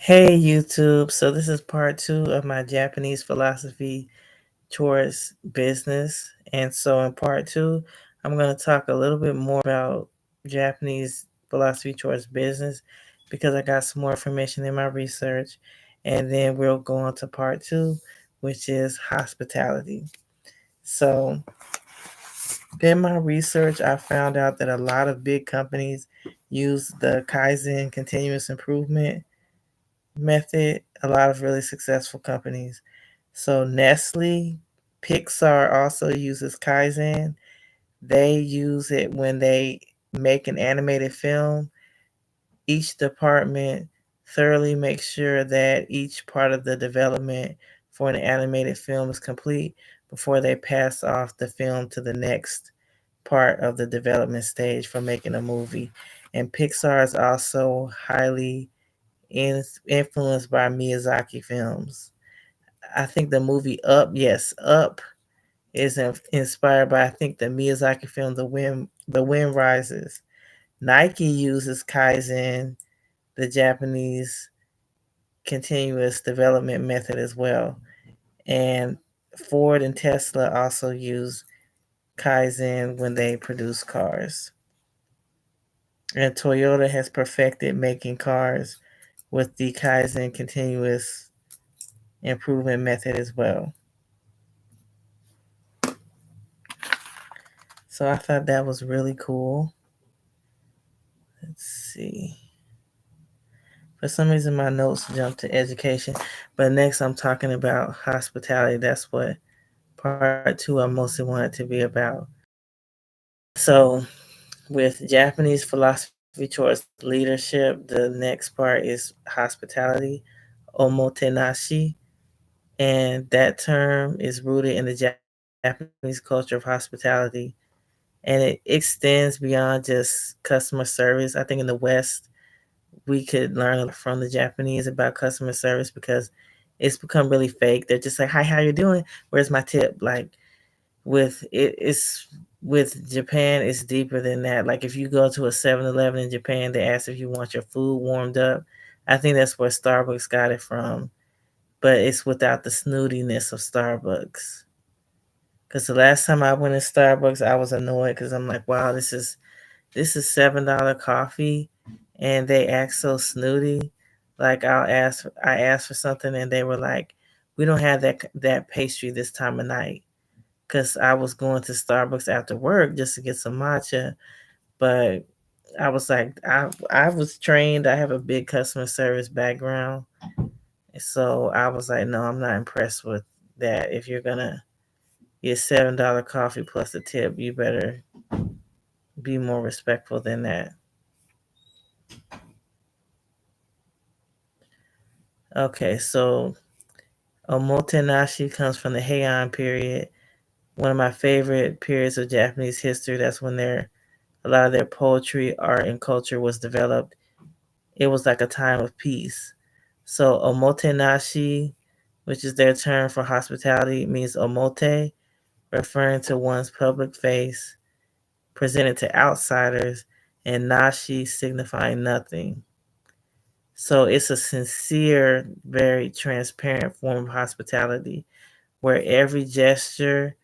Hey YouTube, so this is part two of my Japanese philosophy towards business. And so in part two, I'm going to talk a little bit more about Japanese philosophy towards business because I got some more information in my research. And then we'll go on to part two, which is hospitality. So in my research, I found out that a lot of big companies use the Kaizen continuous improvement method, a lot of really successful companies. So Nestle, Pixar also uses Kaizen. They use it when they make an animated film. Each department thoroughly makes sure that each part of the development for an animated film is complete before they pass off the film to the next part of the development stage for making a movie. And Pixar is also highly influenced by Miyazaki films. I think the movie Up, yes, Up is inspired by I think the Miyazaki film The Wind Rises. Nike uses Kaizen, the Japanese continuous development method as well. And Ford and Tesla also use Kaizen when they produce cars. And Toyota has perfected making cars with the Kaizen continuous improvement method as well. So I thought that was really cool. Let's see. For some reason, my notes jumped to education, but next I'm talking about hospitality. That's what part two I mostly wanted to be about. So, with Japanese philosophy towards leadership, the next part is hospitality, omotenashi, and that term is rooted in the Japanese culture of hospitality and it extends beyond just customer service. I think in the West, we could learn a lot from the Japanese about customer service because it's become really fake. They're just like, "Hi, how you doing? Where's my tip?" Like with Japan, it's deeper than that. Like if you go to a 7-Eleven in Japan, they ask if you want your food warmed up. I think that's where Starbucks got it from, but it's without the snootiness of Starbucks. Because the last time I went to Starbucks, I was annoyed because I'm like, wow, this is $7 coffee, and they act so snooty. Like I asked for something, and they were like, "We don't have that pastry this time of night." Because I was going to Starbucks after work just to get some matcha, but I was like, I was trained. I have a big customer service background, so I was like, no, I'm not impressed with that. If you're gonna get $7 coffee plus a tip, you better be more respectful than that. Okay, so Omotenashi comes from the Heian period, one of my favorite periods of Japanese history. That's when a lot of their poetry, art, and culture was developed. It was like a time of peace. So Omotenashi, which is their term for hospitality, means omote, referring to one's public face, presented to outsiders, and nashi signifying nothing. So it's a sincere, very transparent form of hospitality where every gesture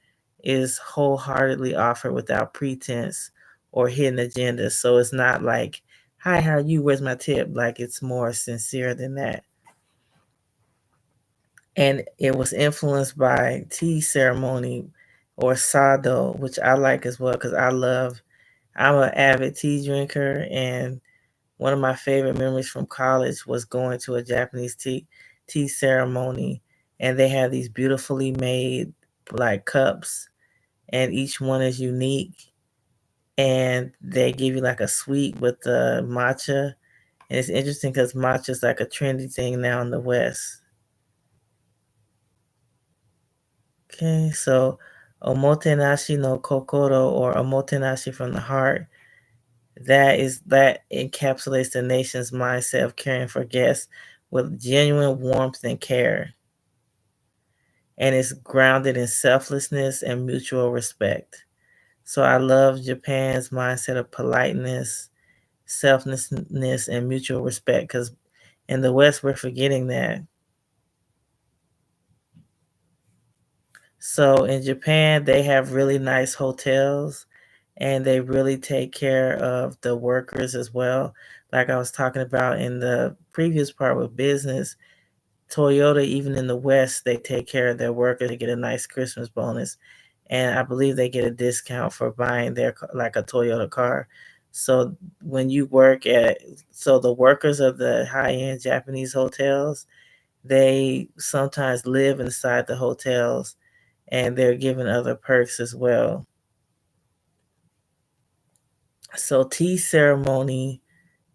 is wholeheartedly offered without pretense or hidden agenda. So it's not like, "Hi, how are you? Where's my tip?" Like it's more sincere than that. And it was influenced by tea ceremony or sado, which I like as well because I'm an avid tea drinker, and one of my favorite memories from college was going to a Japanese tea ceremony, and they have these beautifully made like cups, and each one is unique, and they give you like a sweet with the matcha, and it's interesting because matcha is like a trendy thing now in the West. Okay, so omotenashi no kokoro or omotenashi from the heart. That encapsulates the nation's mindset of caring for guests with genuine warmth and care, and it's grounded in selflessness and mutual respect. So I love Japan's mindset of politeness, selflessness, and mutual respect because In the West, we're forgetting that. So in Japan, they have really nice hotels and they really take care of the workers as well. Like I was talking about in the previous part with business, Toyota, even in the West, they take care of their workers. They get a nice Christmas bonus. And I believe they get a discount for buying like a Toyota car. So when you work at, so the workers of the high-end Japanese hotels, they sometimes live inside the hotels and they're given other perks as well. So tea ceremony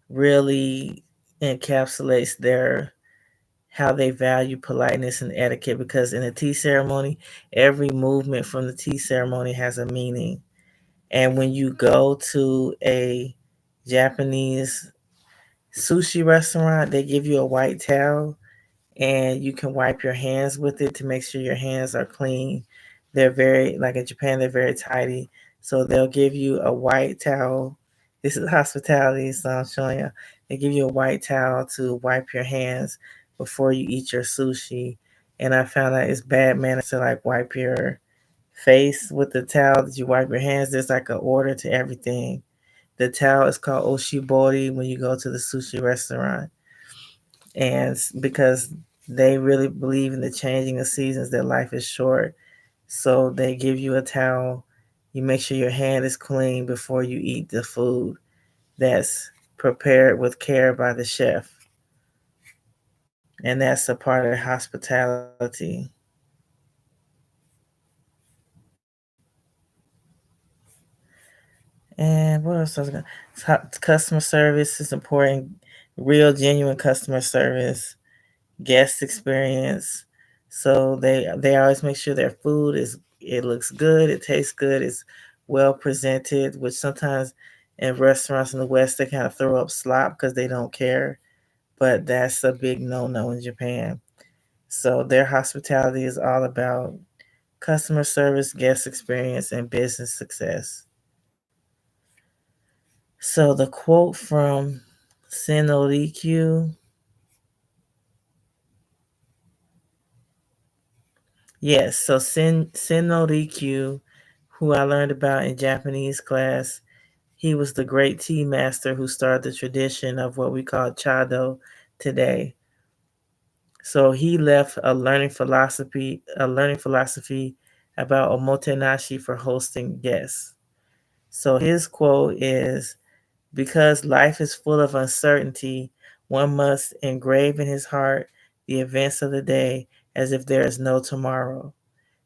really encapsulates their how they value politeness and etiquette because in a tea ceremony, every movement from the tea ceremony has a meaning. And when you go to a Japanese sushi restaurant, they give you a white towel and you can wipe your hands with it to make sure your hands are clean. They're very, like in Japan, they're very tidy. So they'll give you a white towel. This is hospitality, so I'm showing you. They give you a white towel to wipe your hands before you eat your sushi. And I found out it's bad manners to like wipe your face with the towel that you wipe your hands. There's like an order to everything. The towel is called oshibori when you go to the sushi restaurant and because they really believe in the changing of seasons, their life is short. So they give you a towel. You make sure your hand is clean before you eat the food that's prepared with care by the chef. And that's a part of hospitality. And what else was I going to customer service is important. Real genuine customer service, guest experience. So they always make sure their food is it looks good, it tastes good, it's well presented. Which sometimes in restaurants in the West they kind of throw up slop because they don't care, but that's a big no-no in Japan. So their hospitality is all about customer service, guest experience, and business success. So the quote from Senorikyu. Yes, so Sen no Rikyu, who I learned about in Japanese class, he was the great tea master who started the tradition of what we call chado today. So he left a learning philosophy about omotenashi for hosting guests. So his quote is, because life is full of uncertainty, one must engrave in his heart the events of the day as if there is no tomorrow.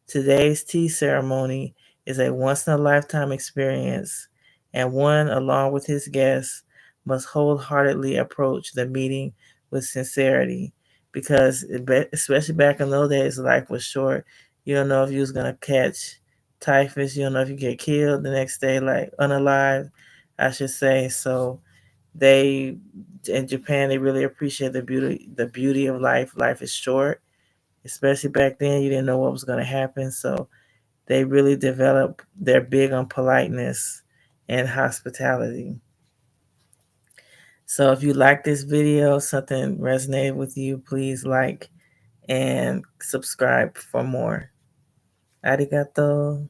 Today's tea ceremony is a once in a lifetime experience, and one, along with his guests, must wholeheartedly approach the meeting with sincerity. Because, especially back in those days, life was short. You don't know if you was going to catch typhus. You don't know if you get killed the next day, like unalive, I should say. So, they, in Japan, they really appreciate the beauty of life. Life is short, especially back then. You didn't know what was going to happen, so they really develop. They're big on politeness and hospitality. So if you like this video, something resonated with you, please like and subscribe for more. Arigato.